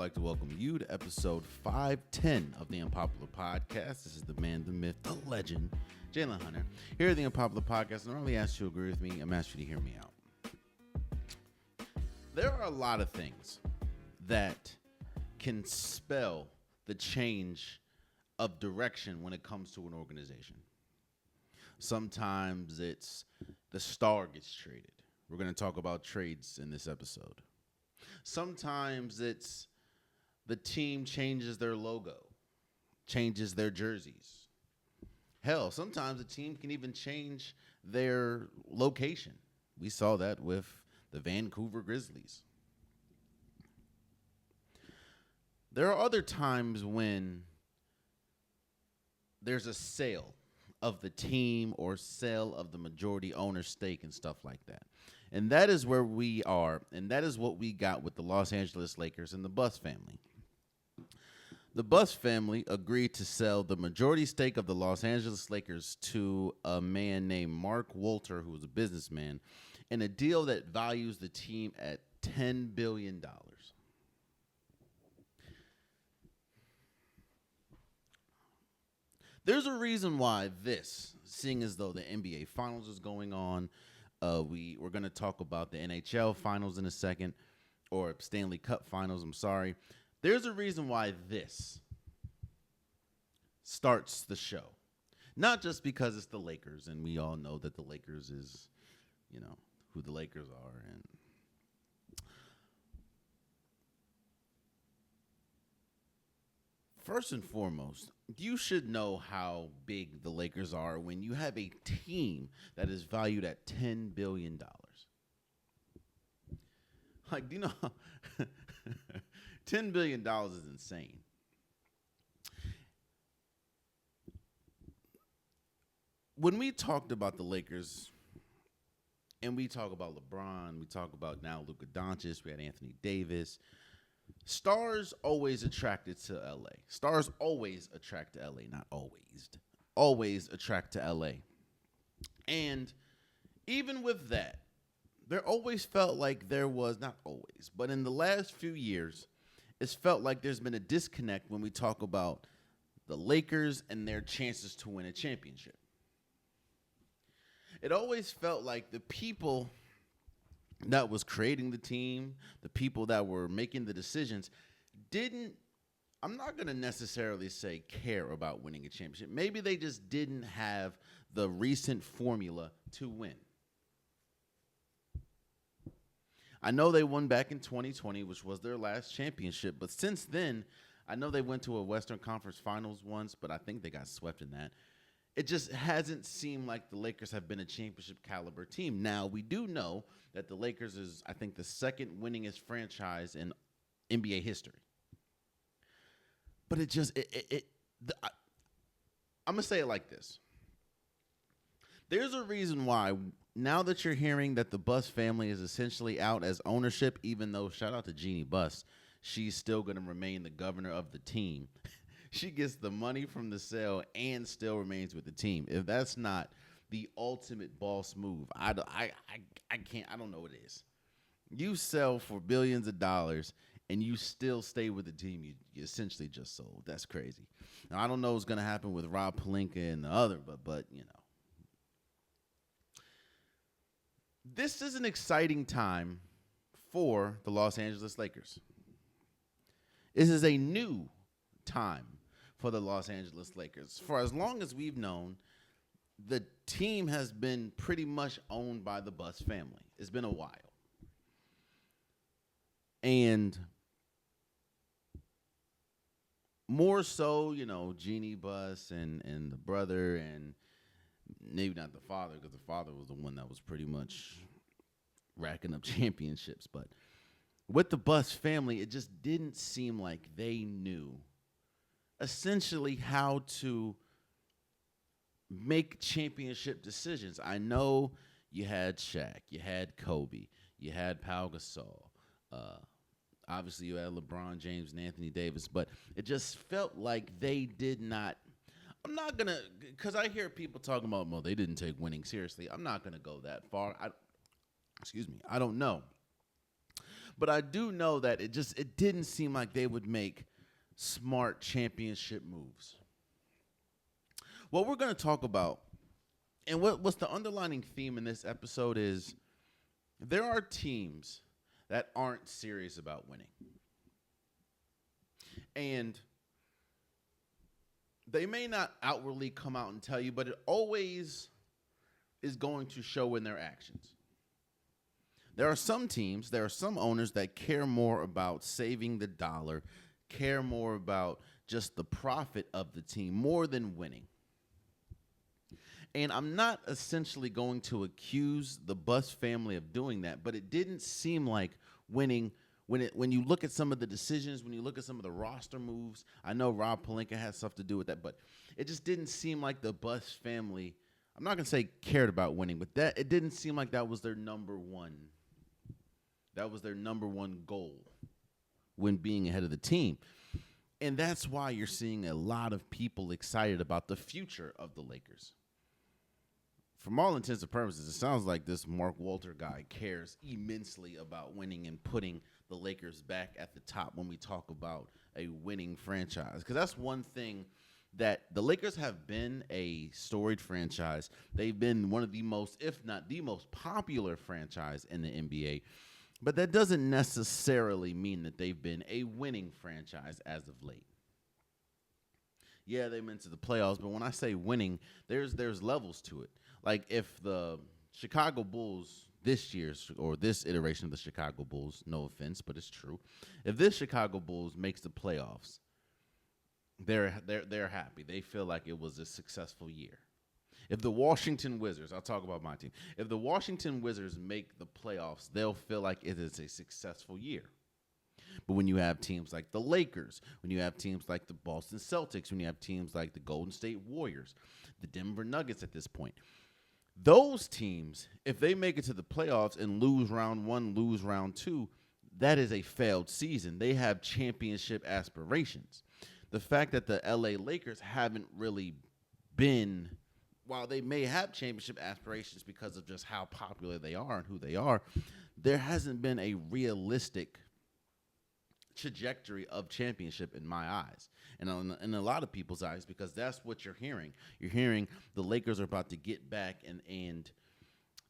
like to welcome you to episode 510 of the Unpopular Podcast. This is the man, the myth, the legend, Jalen Hunter. Here at the Unpopular Podcast, I normally ask you to agree with me. I'm asking you to hear me out. There are a lot of things that can spell the change of direction when it comes to an organization. Sometimes it's the star gets traded. We're going to talk about trades in this episode. Sometimes it's the team changes their logo, changes their jerseys. Hell, sometimes a team can even change their location. We saw that with the Vancouver Grizzlies. There are other times when there's a sale of the team or sale of the majority owner stake and stuff like that. And that is where we are, and that is what we got with the Los Angeles Lakers and the Buss family. The Buss family agreed to sell the majority stake of the Los Angeles Lakers to a man named Mark Wolter, who was a businessman, in a deal that values the team at $10 billion. There's a reason why this, seeing as though the NBA Finals is going on, we're going to talk about the NHL Finals in a second, or Stanley Cup Finals, I'm sorry. There's a reason why this starts the show. Not just because it's the Lakers, and we all know that the Lakers is, who the Lakers are. And first and foremost, you should know how big the Lakers are when you have a team that is valued at $10 billion. Like, $10 billion is insane. When we talked about the Lakers, and we talk about LeBron, we talk about now Luka Doncic, we had Anthony Davis. Stars always attracted to LA. Stars always attract to LA, not always. Always attract to LA. And even with that, there always felt like there was, not always, but in the last few years, it's felt like there's been a disconnect when we talk about the Lakers and their chances to win a championship. It always felt like the people that was creating the team, the people that were making the decisions, I'm not going to necessarily say care about winning a championship. Maybe they just didn't have the recent formula to win. I know they won back in 2020, which was their last championship, but since then, I know they went to a Western Conference Finals once, but I think they got swept in that. It just hasn't seemed like the Lakers have been a championship caliber team. Now, we do know that the Lakers is, I think, the second winningest franchise in NBA history. But I'm going to say it like this. There's a reason why, now that you're hearing that the Buss family is essentially out as ownership, even though, shout out to Jeannie Buss, she's still going to remain the governor of the team. She gets the money from the sale and still remains with the team. If that's not the ultimate boss move, I don't know what it is. You sell for billions of dollars and you still stay with the team you essentially just sold. That's crazy. Now, I don't know what's going to happen with Rob Pelinka and the other, but this is an exciting time for the Los Angeles Lakers. This is a new time for the Los Angeles Lakers. For as long as we've known, the team has been pretty much owned by the Buss family. It's been a while. And more so, Jeannie Buss and the brother, and maybe not the father, because the father was the one that was pretty much racking up championships. But with the Buss family, it just didn't seem like they knew essentially how to make championship decisions. I know you had Shaq, you had Kobe, you had Pau Gasol. Obviously, you had LeBron James and Anthony Davis, but it just felt like they did not. I'm not going to, because I hear people talking about, well, they didn't take winning seriously. I'm not going to go that far. I don't know. But I do know that it didn't seem like they would make smart championship moves. What we're going to talk about, and what's the underlining theme in this episode is there are teams that aren't serious about winning. And they may not outwardly come out and tell you, but it always is going to show in their actions. There are some teams, there are some owners that care more about saving the dollar, care more about just the profit of the team more than winning. And I'm not essentially going to accuse the Buss family of doing that, but it didn't seem like winning when you look at some of the decisions, when you look at some of the roster moves. I know Rob Pelinka had stuff to do with that, but it just didn't seem like the Buss family, I'm not going to say cared about winning, but that it didn't seem like that was their number one. That was their number one goal when being ahead of the team. And that's why you're seeing a lot of people excited about the future of the Lakers. From all intents and purposes, it sounds like this Mark Walter guy cares immensely about winning and putting the Lakers back at the top when we talk about a winning franchise. Because that's one thing that the Lakers have been a storied franchise. They've been one of the most, if not the most popular franchise in the NBA. But that doesn't necessarily mean that they've been a winning franchise as of late. Yeah, they went to the playoffs, but when I say winning, there's levels to it. Like if the Chicago Bulls this year's or this iteration of the Chicago Bulls, no offense, but it's true. If this Chicago Bulls makes the playoffs, they're happy. They feel like it was a successful year. If the Washington Wizards, I'll talk about my team. If the Washington Wizards make the playoffs, they'll feel like it is a successful year. But when you have teams like the Lakers, when you have teams like the Boston Celtics, when you have teams like the Golden State Warriors, the Denver Nuggets at this point, those teams, if they make it to the playoffs and lose round one, lose round two, that is a failed season. They have championship aspirations. The fact that the LA Lakers haven't really been, while they may have championship aspirations because of just how popular they are and who they are, there hasn't been a realistic trajectory of championship in my eyes and in a lot of people's eyes, because that's what you're hearing. You're hearing the Lakers are about to get back and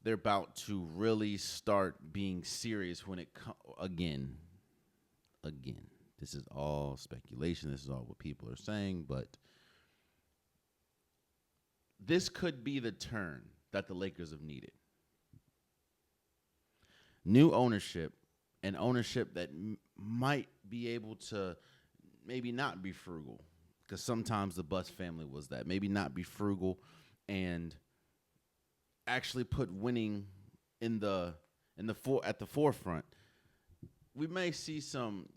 they're about to really start being serious when it again. This is all speculation. This is all what people are saying, but this could be the turn that the Lakers have needed. New ownership, and ownership that might be able to maybe not be frugal, because sometimes the Buss family was that. Maybe not be frugal and actually put winning at the forefront. We may see some,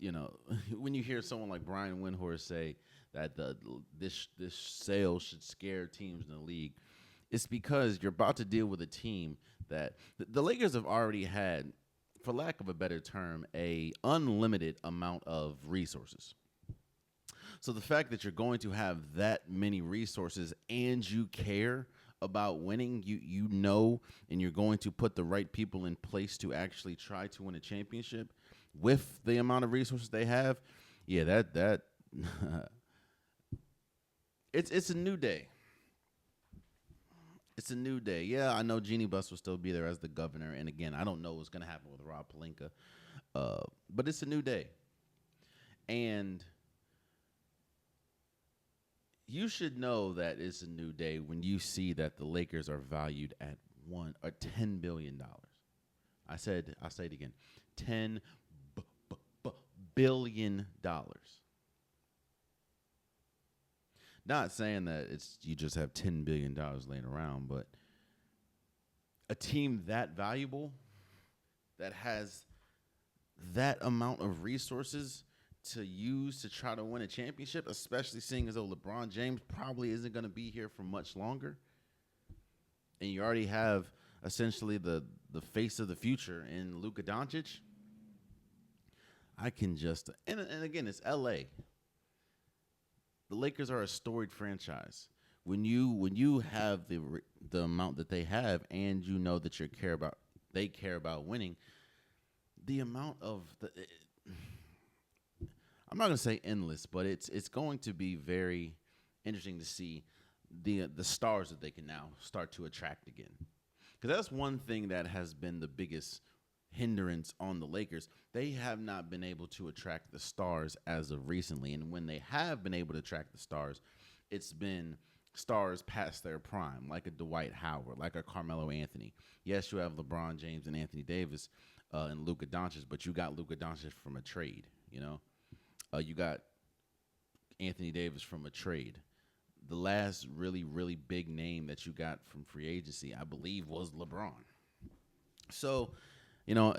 when you hear someone like Brian Windhorst say that this sale should scare teams in the league, it's because you're about to deal with a team that the Lakers have already had, for lack of a better term, a unlimited amount of resources. So the fact that you're going to have that many resources and you care about winning, you know, and you're going to put the right people in place to actually try to win a championship with the amount of resources they have, yeah, that it's a new day. It's a new day. Yeah, I know Jeannie Buss will still be there as the governor. And again, I don't know what's going to happen with Rob Pelinka. But it's a new day. And you should know that it's a new day when you see that the Lakers are valued at $10 billion. I'll say it again. $10 billion. Not saying that you just have $10 billion laying around, but a team that valuable, that has that amount of resources to use to try to win a championship, especially seeing as though LeBron James probably isn't going to be here for much longer, and you already have essentially the face of the future in Luka Doncic, I can just and again, it's L.A. The Lakers are a storied franchise. When you have the amount that they have, and you know that they care about winning, the amount of I'm not going to say endless, but it's going to be very interesting to see the stars that they can now start to attract again. Because that's one thing that has been the biggest hindrance on the Lakers. They have not been able to attract the stars as of recently. And when they have been able to attract the stars, it's been stars past their prime, like a Dwight Howard, like a Carmelo Anthony. Yes, you have LeBron James and Anthony Davis and Luka Doncic, but you got Luka Doncic from a trade, you know? You got Anthony Davis from a trade. The last really, really big name that you got from free agency, I believe, was LeBron. So, you know,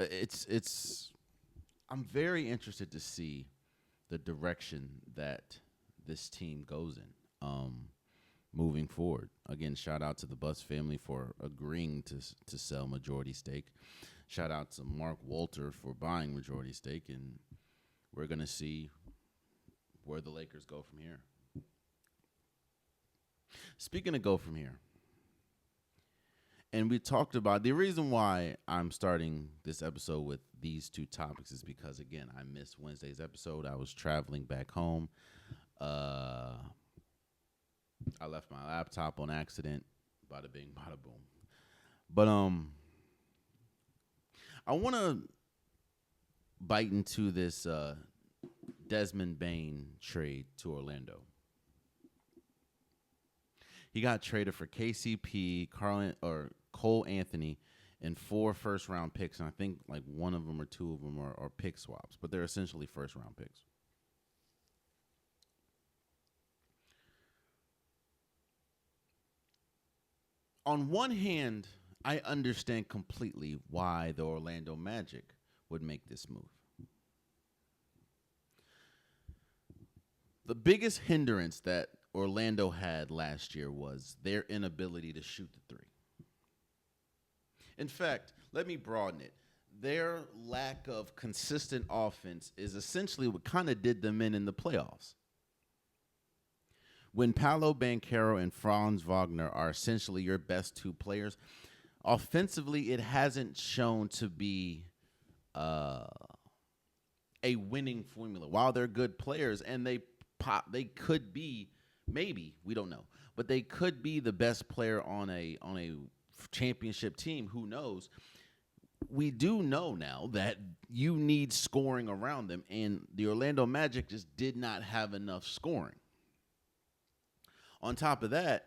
I'm very interested to see the direction that this team goes in moving forward. Again, shout out to the Buss family for agreeing to sell majority stake. Shout out to Mark Walter for buying majority stake, and we're going to see where the Lakers go from here. Speaking of go from here, and we talked about the reason why I'm starting this episode with these two topics is because, again, I missed Wednesday's episode. I was traveling back home. I left my laptop on accident. Bada bing, bada boom. But I want to bite into this Desmond Bane trade to Orlando. He got traded for KCP, Cole Anthony, and 4 first-round picks, and I think like one of them or two of them are pick swaps, but they're essentially first-round picks. On one hand, I understand completely why the Orlando Magic would make this move. The biggest hindrance that Orlando had last year was their inability to shoot the three. In fact, let me broaden it. Their lack of consistent offense is essentially what kind of did them in the playoffs. When Paolo Banchero and Franz Wagner are essentially your best two players, offensively it hasn't shown to be a winning formula. While they're good players and they could be, maybe, we don't know, but they could be the best player on a championship team. Who knows? We do know now that you need scoring around them, and the Orlando Magic just did not have enough scoring. On top of that,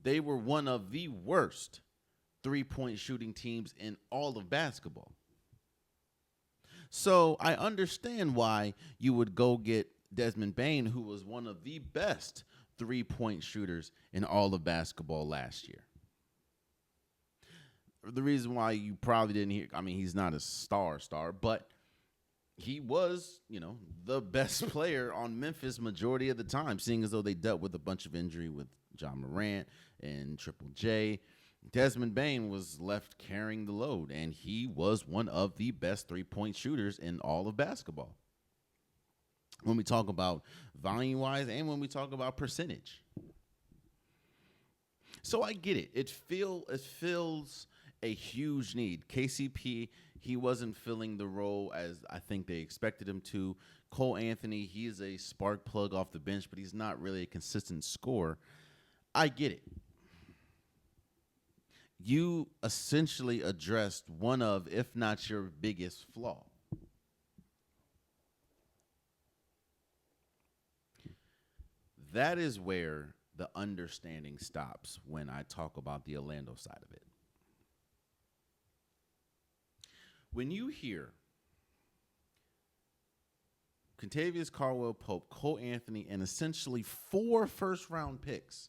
they were one of the worst three-point shooting teams in all of basketball. So I understand why you would go get Desmond Bane, who was one of the best three-point shooters in all of basketball last year. The reason why you probably didn't hear, I mean, he's not a star, but he was, the best player on Memphis majority of the time, seeing as though they dealt with a bunch of injury with John Morant and Triple J. Desmond Bane was left carrying the load, and he was one of the best three-point shooters in all of basketball. When we talk about volume-wise and when we talk about percentage. So I get it. It fills a huge need. KCP, he wasn't filling the role as I think they expected him to. Cole Anthony, he is a spark plug off the bench, but he's not really a consistent scorer. I get it. You essentially addressed one of, if not your biggest flaw. That is where the understanding stops when I talk about the Orlando side of it. When you hear Kentavious Caldwell-Pope, Cole Anthony, and essentially 4 first-round picks,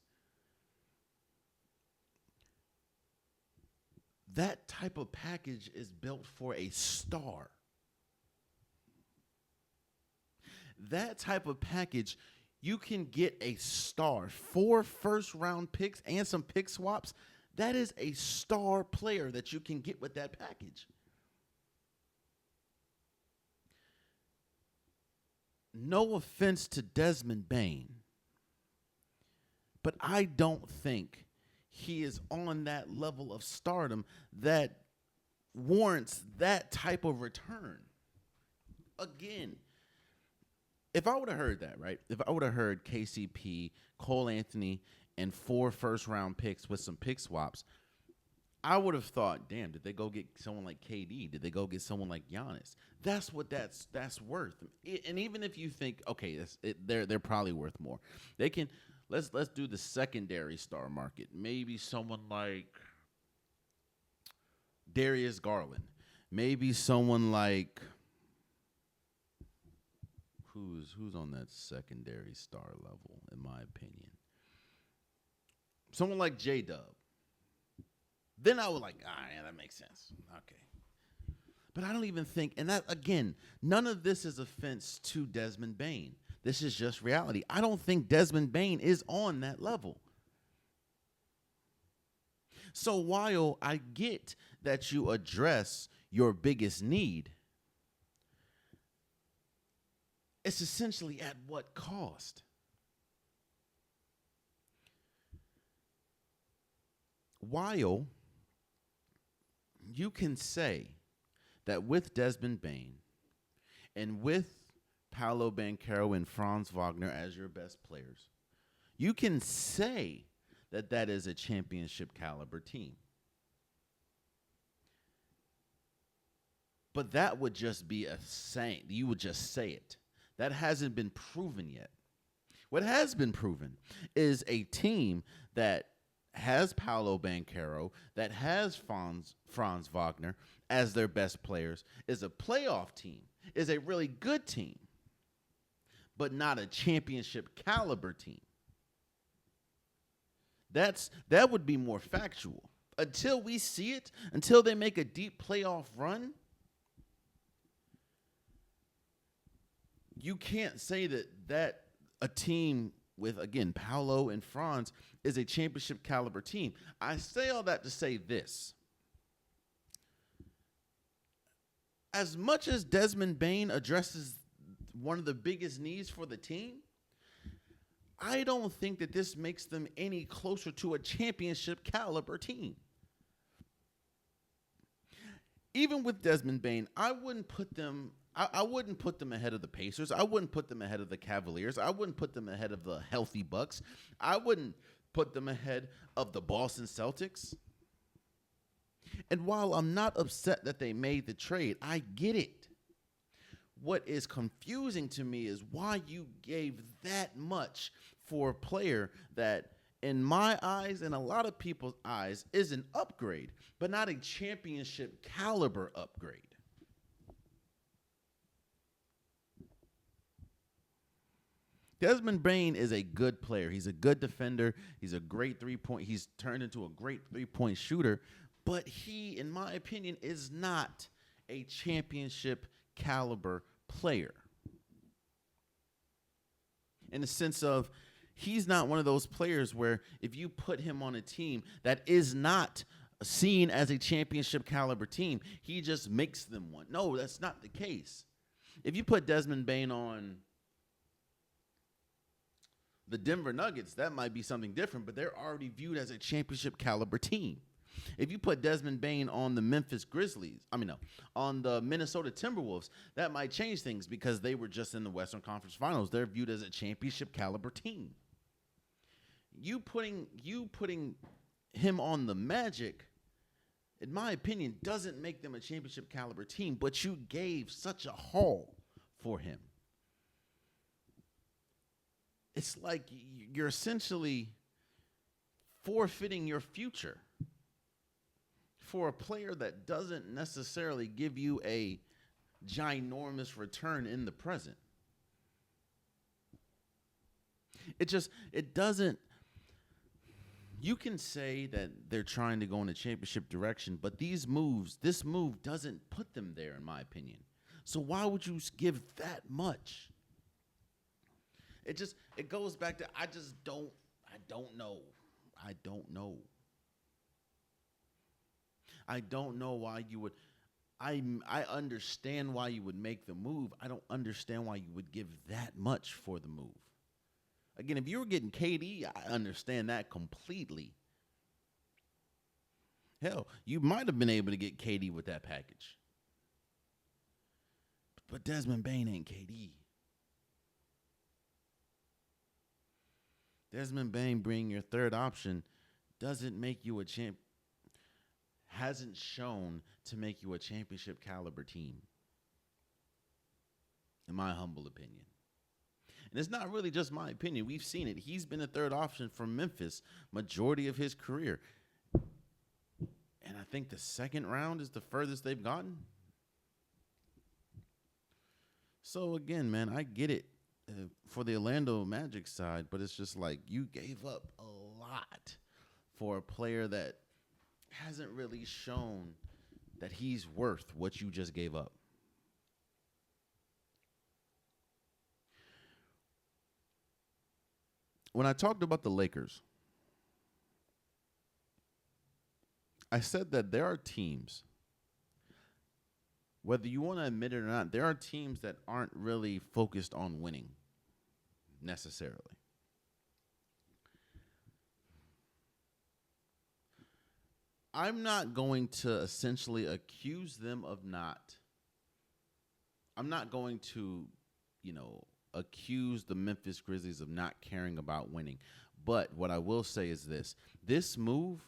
that type of package is built for a star. That type of package, you can get a star. 4 first-round picks and some pick swaps, that is a star player that you can get with that package. No offense to Desmond Bane, but I don't think he is on that level of stardom that warrants that type of return. Again, if I would have heard that, right? If I would have heard KCP, Cole Anthony, and 4 first-round picks with some pick swaps, I would have thought, damn, did they go get someone like KD? Did they go get someone like Giannis? That's what that's worth. And even if you think, okay, they're probably worth more. They can let's do the secondary star market. Maybe someone like Darius Garland. Maybe someone like who's on that secondary star level, in my opinion. Someone like J-Dub. Then I was like, yeah, that makes sense. Okay. But I don't even think, and that, again, none of this is offense to Desmond Bane. This is just reality. I don't think Desmond Bane is on that level. So while I get that you address your biggest need, it's essentially at what cost? While you can say that with Desmond Bane and with Paolo Banchero and Franz Wagner as your best players, you can say that that is a championship caliber team. But that would just be a saying. You would just say it. That hasn't been proven yet. What has been proven is a team that has Paolo Banchero, that has Franz Wagner as their best players, is a playoff team, is a really good team, but not a championship caliber team. That would be more factual. Until we see it, until they make a deep playoff run, you can't say that a team with, again, Paolo and Franz is a championship caliber team. I say all that to say this. As much as Desmond Bane addresses one of the biggest needs for the team, I don't think that this makes them any closer to a championship caliber team. Even with Desmond Bane, I wouldn't put them ahead of the Pacers. I wouldn't put them ahead of the Cavaliers. I wouldn't put them ahead of the healthy Bucks. I wouldn't put them ahead of the Boston Celtics. And while I'm not upset that they made the trade, I get it. What is confusing to me is why you gave that much for a player that, in my eyes and a lot of people's eyes, is an upgrade, but not a championship caliber upgrade. Desmond Bane is a good player. He's a good defender. He's a great three-point. He's turned into a great three-point shooter. But he, in my opinion, is not a championship caliber player. In the sense of, he's not one of those players where if you put him on a team that is not seen as a championship caliber team, he just makes them one. No, that's not the case. If you put Desmond Bane on the Denver Nuggets, that might be something different, but they're already viewed as a championship caliber team. If you put Desmond Bane on the on the Minnesota Timberwolves, that might change things because they were just in the Western Conference Finals. They're viewed as a championship caliber team. You putting him on the Magic, in my opinion, doesn't make them a championship caliber team, but you gave such a haul for him. It's like you're essentially forfeiting your future for a player that doesn't necessarily give you a ginormous return in the present. It doesn't. You can say that they're trying to go in a championship direction, but this move doesn't put them there, in my opinion. So why would you give that much? It goes back to I don't know. I don't know why you would. I understand why you would make the move. I don't understand why you would give that much for the move. Again, if you were getting KD, I understand that completely. Hell, you might have been able to get KD with that package. But Desmond Bane ain't KD. Desmond Bane being your third option doesn't make you a champ. Hasn't shown to make you a championship caliber team, in my humble opinion. And it's not really just my opinion. We've seen it. He's been a third option for Memphis majority of his career. And I think the second round is the furthest they've gotten. So, again, man, I get it for the Orlando Magic side, but it's just like you gave up a lot for a player that hasn't really shown that he's worth what you just gave up. When I talked about the Lakers, I said that there are teams, whether you want to admit it or not, there are teams that aren't really focused on winning necessarily. I'm not going to essentially accuse them of not. I'm not going to, accuse the Memphis Grizzlies of not caring about winning. But what I will say is this move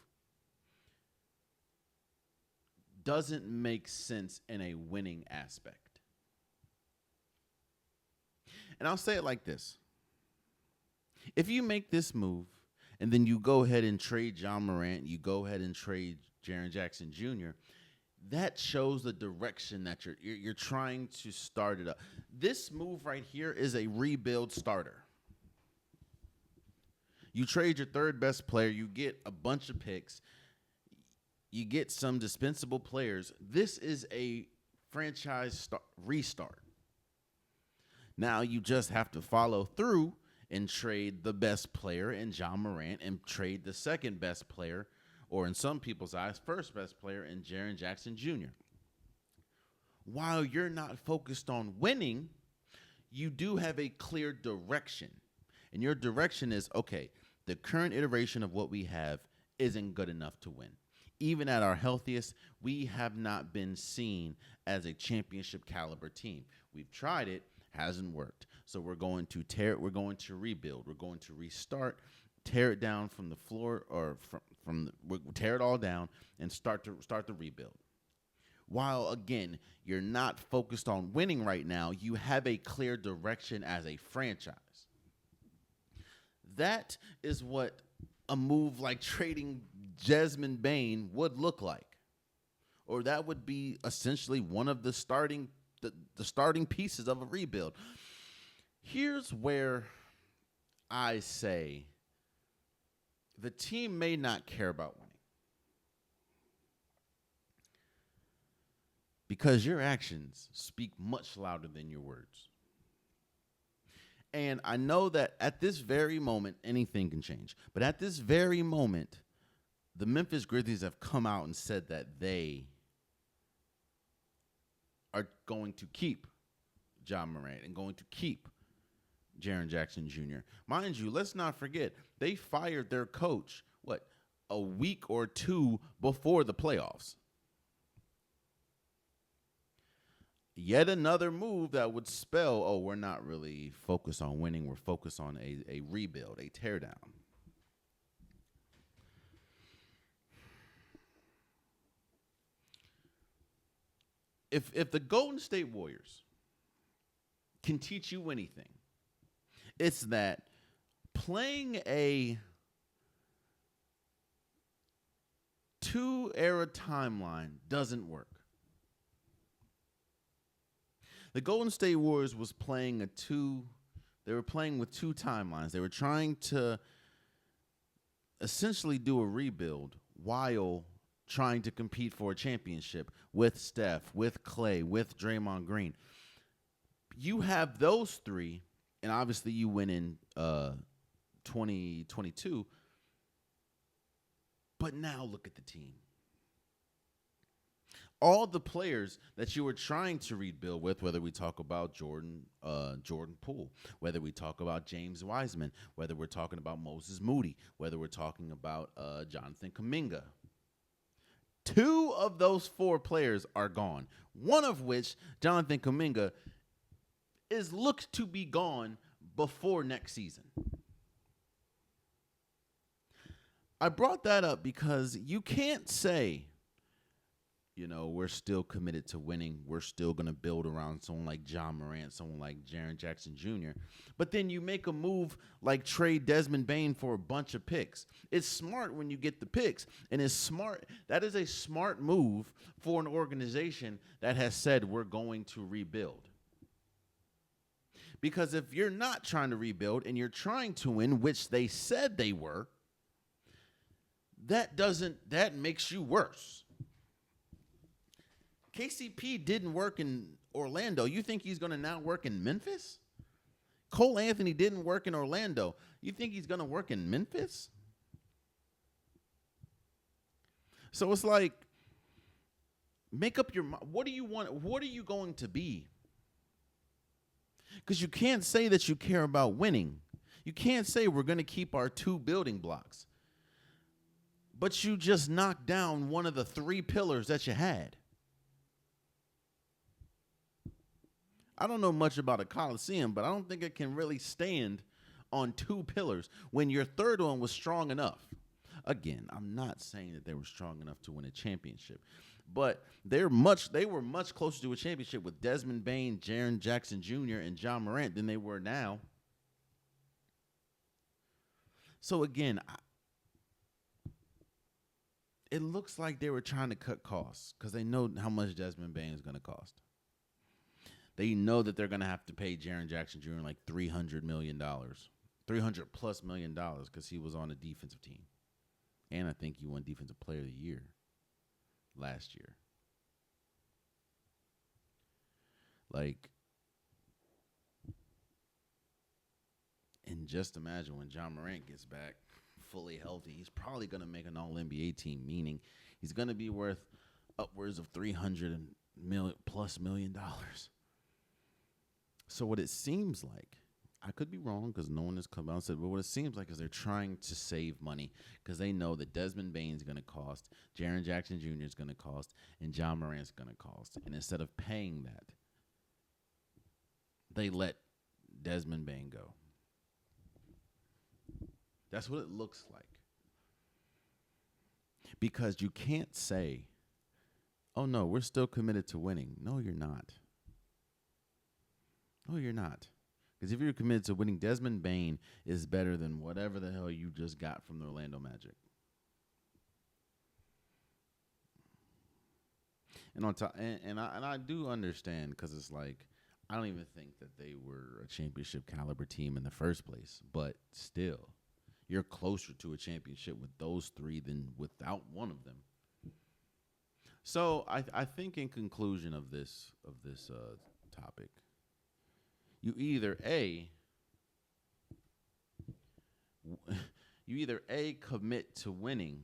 doesn't make sense in a winning aspect. And I'll say it like this. If you make this move and then you go ahead and trade John Morant, you go ahead and trade Jaren Jackson Jr., that shows the direction that you're trying to start it up. This move right here is a rebuild starter. You trade your third best player, you get a bunch of picks, you get some dispensable players. This is a franchise restart. Now you just have to follow through and trade the best player in John Morant and trade the second best player, or in some people's eyes, first best player in Jaren Jackson Jr. While you're not focused on winning, you do have a clear direction. And your direction is, okay, the current iteration of what we have isn't good enough to win. Even at our healthiest, we have not been seen as a championship caliber team. We've tried it, hasn't worked. So we're going to rebuild. We're going to restart, tear it down from the floor, or we'll tear it all down and start the rebuild. While, again, you're not focused on winning right now, you have a clear direction as a franchise. That is what a move like trading Desmond Bane would look like. Or that would be essentially one of the starting pieces of a rebuild. Here's where I say the team may not care about winning, because your actions speak much louder than your words. And I know that at this very moment, anything can change. But at this very moment, the Memphis Grizzlies have come out and said that they are going to keep John Morant and going to keep Jaren Jackson Jr. Mind you, let's not forget, they fired their coach, a week or two before the playoffs. Yet another move that would spell, we're not really focused on winning. We're focused on a rebuild, a teardown. If the Golden State Warriors can teach you anything, it's that playing a two-era timeline doesn't work. The Golden State Warriors was playing they were playing with two timelines. They were trying to essentially do a rebuild while trying to compete for a championship with Steph, with Clay, with Draymond Green. You have those three, and obviously you win in 2022. But now look at the team. All the players that you were trying to rebuild with, whether we talk about Jordan Poole, whether we talk about James Wiseman, whether we're talking about Moses Moody, whether we're talking about Jonathan Kuminga, Two of those four players are gone. One of which, Jonathan Kuminga, is looked to be gone before next season. I brought that up because you can't say, we're still committed to winning. We're still going to build around someone like John Morant, someone like Jaren Jackson Jr. But then you make a move like trade Desmond Bane for a bunch of picks. It's smart when you get the picks, and it's smart. That is a smart move for an organization that has said we're going to rebuild. Because if you're not trying to rebuild and you're trying to win, which they said they were, that makes you worse. KCP didn't work in Orlando. You think he's going to now work in Memphis? Cole Anthony didn't work in Orlando. You think he's going to work in Memphis? So it's like, make up your mind. What do you want? What are you going to be? Because you can't say that you care about winning. You can't say we're going to keep our two building blocks. But you just knocked down one of the three pillars that you had. I don't know much about a Coliseum, but I don't think it can really stand on two pillars when your third one was strong enough. Again, I'm not saying that they were strong enough to win a championship, but they were much closer to a championship with Desmond Bane, Jaren Jackson Jr., and John Morant than they were now. So again, it looks like they were trying to cut costs because they know how much Desmond Bane is going to cost. They know that they're going to have to pay Jaren Jackson Jr. like $300 million, $300+ million because he was on the defensive team. And I think he won Defensive Player of the Year last year. And just imagine when John Morant gets back fully healthy, he's probably going to make an All-NBA team, meaning he's going to be worth upwards of $300+ million. So what it seems like, I could be wrong because no one has come out and said, but what it seems like is they're trying to save money because they know that Desmond Bane is going to cost, Jaren Jackson Jr. is going to cost, and John Morant's going to cost. And instead of paying that, they let Desmond Bane go. That's what it looks like. Because you can't say, oh, no, we're still committed to winning. No, you're not. No, you're not. Because if you're committed to winning, Desmond Bane is better than whatever the hell you just got from the Orlando Magic. And on top, and I do understand because it's like I don't even think that they were a championship caliber team in the first place, but still, you're closer to a championship with those three than without one of them. So I think in conclusion of this topic, you either commit to winning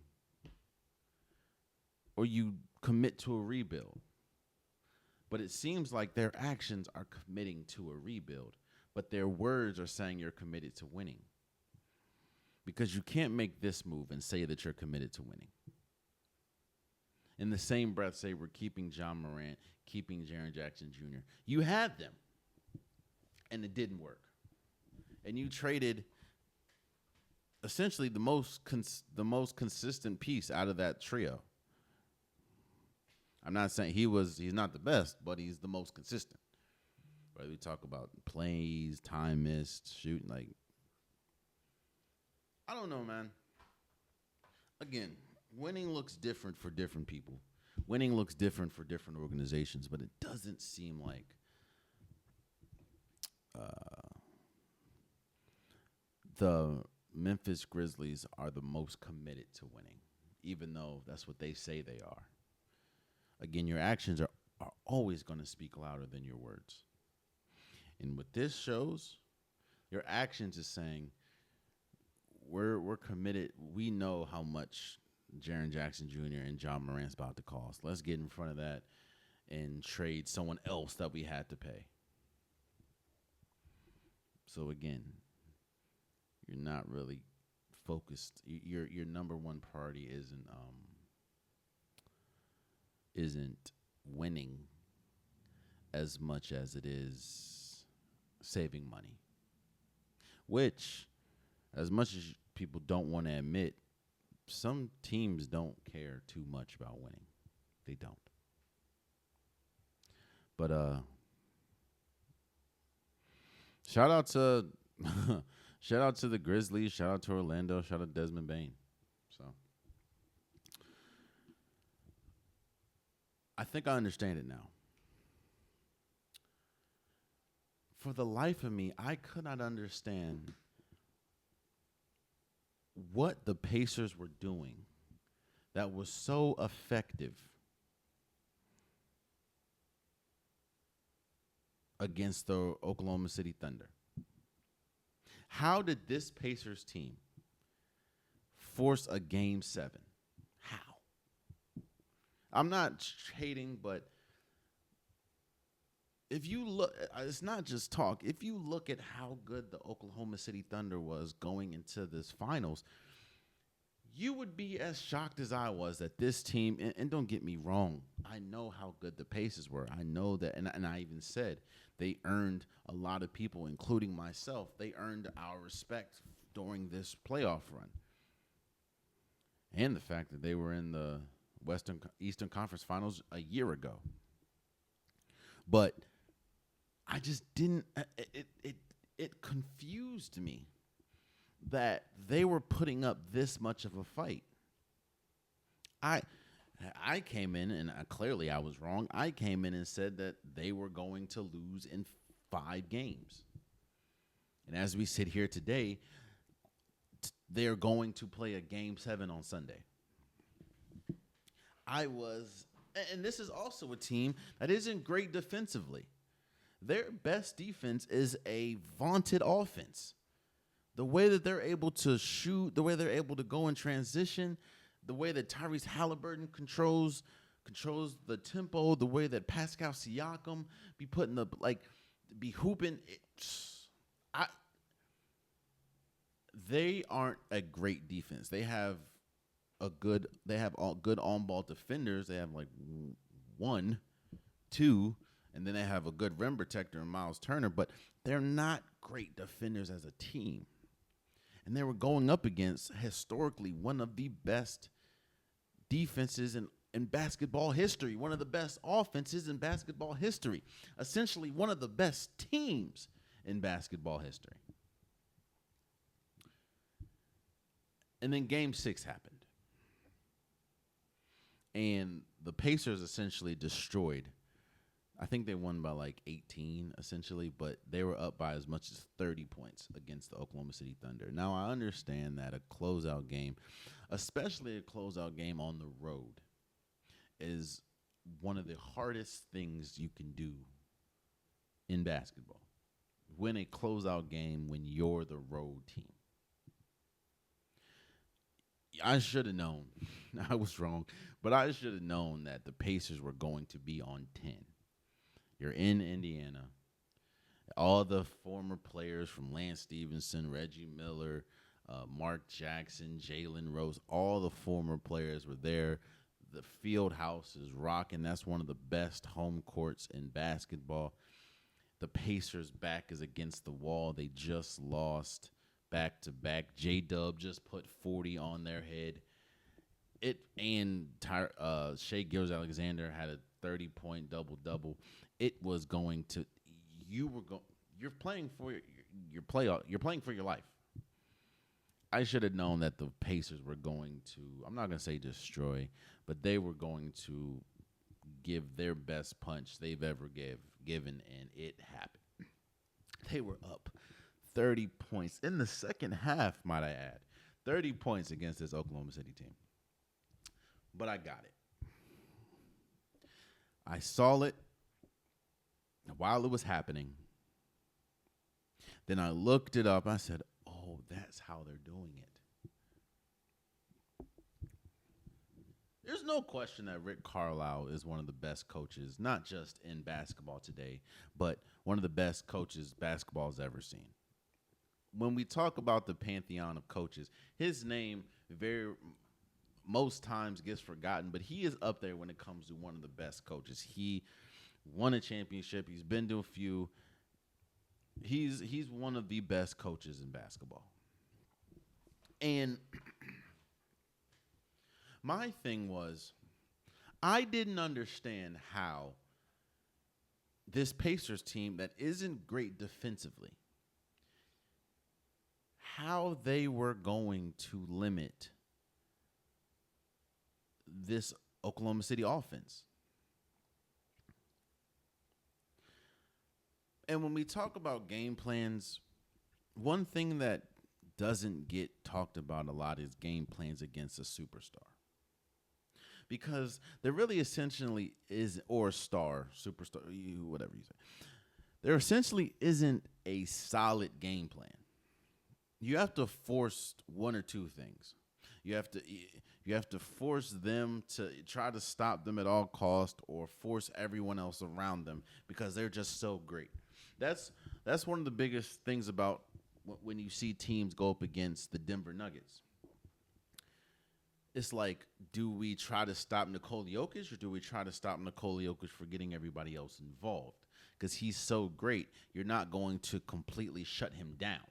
or you commit to a rebuild. But it seems like their actions are committing to a rebuild, but their words are saying you're committed to winning. Because you can't make this move and say that you're committed to winning. In the same breath, say we're keeping John Morant, keeping Jaren Jackson Jr. You had them. And it didn't work. And you traded essentially the most consistent piece out of that trio. I'm not saying he's not the best, but he's the most consistent. Right? We talk about plays, time missed, shooting. I don't know, man. Again, winning looks different for different people. Winning looks different for different organizations, but it doesn't seem like the Memphis Grizzlies are the most committed to winning, even though that's what they say they are. Again, your actions are always going to speak louder than your words. And what this shows, your actions is saying, we're committed. We know how much Jaren Jackson Jr. and John Morant's about to cost. Let's get in front of that and trade someone else that we had to pay. So again, you're not really focused. Your number one priority isn't isn't winning as much as it is saving money, which, as much as people don't want to admit, some teams don't care too much about winning. They don't. But shout out to shout out to the Grizzlies, shout out to Orlando, shout out to Desmond Bane. So I think I understand it now. For the life of me, I could not understand what the Pacers were doing that was so effective against the Oklahoma City Thunder. How did this Pacers team force a Game 7? How? I'm not hating, but if you look, it's not just talk. If you look at how good the Oklahoma City Thunder was going into this finals, you would be as shocked as I was that this team, and don't get me wrong, I know how good the Pacers were. I know that, and I even said they earned a lot of people, including myself, they earned our respect during this playoff run. And the fact that they were in the Eastern Conference Finals a year ago. But I just didn't, it confused me that they were putting up this much of a fight. I came in, and clearly I was wrong. I came in and said that they were going to lose in 5 games. And as we sit here today, they're going to play a Game 7 on Sunday. And this is also a team that isn't great defensively. Their best defense is a vaunted offense. The way that they're able to shoot, the way they're able to go in transition, the way that Tyrese Halliburton controls the tempo, the way that Pascal Siakam be hooping. They aren't a great defense. They have all good on-ball defenders. They have like 1, 2, and then they have a good rim protector in Miles Turner, but they're not great defenders as a team. And they were going up against, historically, one of the best defenses in basketball history, one of the best offenses in basketball history, essentially one of the best teams in basketball history. And then Game 6 happened. And the Pacers essentially destroyed. I think they won by like 18, essentially, but they were up by as much as 30 points against the Oklahoma City Thunder. Now, I understand that a closeout game, especially a closeout game on the road, is one of the hardest things you can do in basketball. Win a closeout game when you're the road team. I should have known. I was wrong, but I should have known that the Pacers were going to be on 10. You're in Indiana. All the former players from Lance Stevenson, Reggie Miller, Mark Jackson, Jalen Rose, all the former players were there. The field house is rocking. That's one of the best home courts in basketball. The Pacers' back is against the wall. They just lost back-to-back. J-Dub just put 40 on their head. Shai Gilgeous-Alexander had a 30-point double-double. It was going to you're playing for your playoff. You're playing for your life. I should have known that the Pacers were going to, I'm not going to say destroy, but they were going to give their best punch they've ever given, and it happened. They were up 30 points in the second half, might I add. 30 points against this Oklahoma City team. But I got it. I saw it while it was happening. Then I looked it up. I said, oh, that's how they're doing it. There's no question that Rick Carlisle is one of the best coaches, not just in basketball today, but one of the best coaches basketball's ever seen. When we talk about the pantheon of coaches, his name most times gets forgotten, but he is up there when it comes to one of the best coaches. He won a championship. He's been to a few. He's one of the best coaches in basketball. And my thing was, I didn't understand how this Pacers team that isn't great defensively, how they were going to limit this Oklahoma City offense. And when we talk about game plans, one thing that doesn't get talked about a lot is game plans against a superstar. Because there really essentially is, or star, superstar, whatever you say, there essentially isn't a solid game plan. You have to force one or two things. You have to force them to try to stop them at all costs, or force everyone else around them because they're just so great. That's one of the biggest things about when you see teams go up against the Denver Nuggets. It's like, do we try to stop Nikola Jokic, or do we try to stop Nikola Jokic for getting everybody else involved? Because he's so great, you're not going to completely shut him down.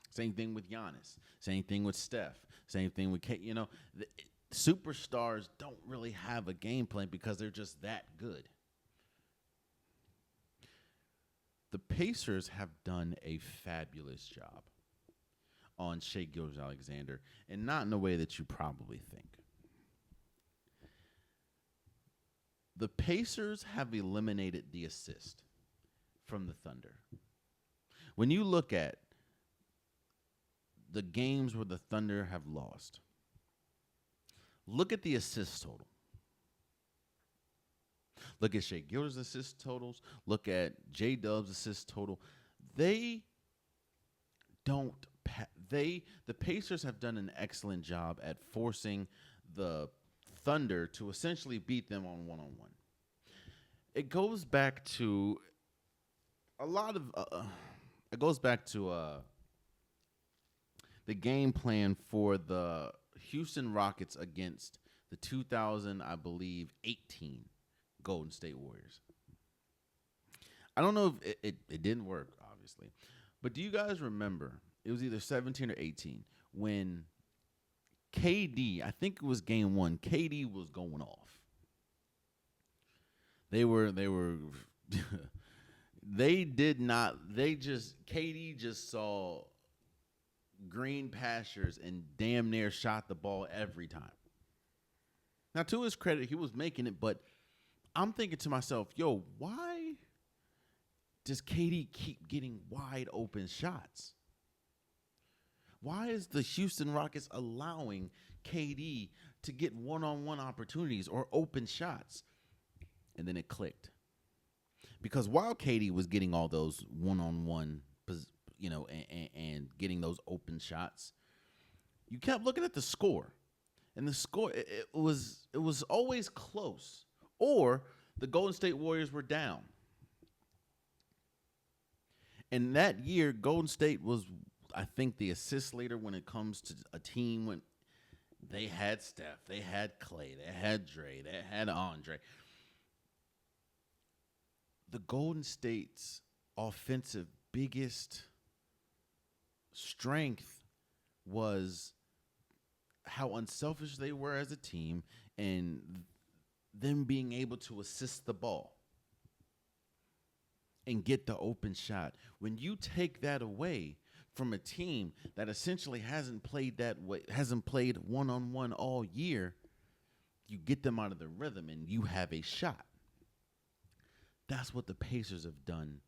Same thing with Giannis. Same thing with Steph. Same thing with Kate. Superstars don't really have a game plan because they're just that good. The Pacers have done a fabulous job on Shai Alexander, and not in a way that you probably think. The Pacers have eliminated the assist from the Thunder. When you look at the games where the Thunder have lost, look at the assist total. Look at Shai Gilgeous' assist totals. Look at J-Dub's assist total. The Pacers have done an excellent job at forcing the Thunder to essentially beat them on one-on-one. It goes back to the game plan for the Houston Rockets against the 2000, I believe, 18 Golden State Warriors. I don't know if it didn't work, obviously. But do you guys remember, it was either 17 or 18, when KD, I think it was game one, KD was going off. KD just saw green pastures and damn near shot the ball every time. Now, to his credit, he was making it, but I'm thinking to myself, yo, why does KD keep getting wide open shots? Why is the Houston Rockets allowing KD to get one-on-one opportunities or open shots? And then it clicked. Because while KD was getting all those one-on-one, and getting those open shots, you kept looking at the score. And the score, it was always close. Or the Golden State Warriors were down. And that year, Golden State was, I think, the assist leader when it comes to a team when they had Steph, they had Clay, they had Dre, they had Andre. The Golden State's offensive biggest strength was how unselfish they were as a team and them being able to assist the ball and get the open shot. When you take that away from a team that essentially hasn't played that way, hasn't played one-on-one all year, you get them out of the rhythm and you have a shot. That's what the Pacers have done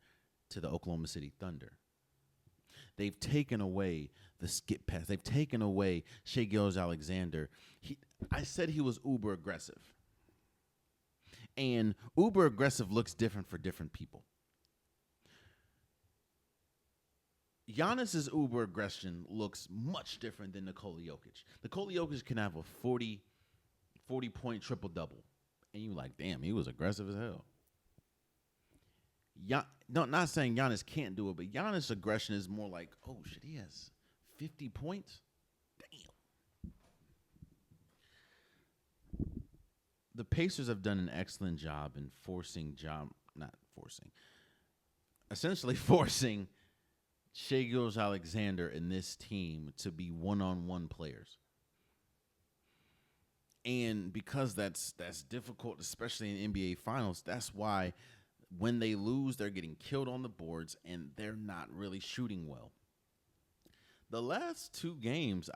to the Oklahoma City Thunder. They've taken away the skip pass. They've taken away Shai Alexander. I said he was uber aggressive. And uber aggressive looks different for different people. Giannis's uber aggression looks much different than Nikola Jokic. Nikola Jokic can have a 40-point triple-double. And you're like, damn, he was aggressive as hell. Not saying Giannis can't do it, but Giannis' aggression is more like, oh, shit, he has 50 points? Damn. the Pacers have done an excellent job in essentially forcing Jaire Alexander and this team to be one-on-one players. And because that's difficult, especially in NBA Finals, that's why when they lose, they're getting killed on the boards and they're not really shooting well. The last two games,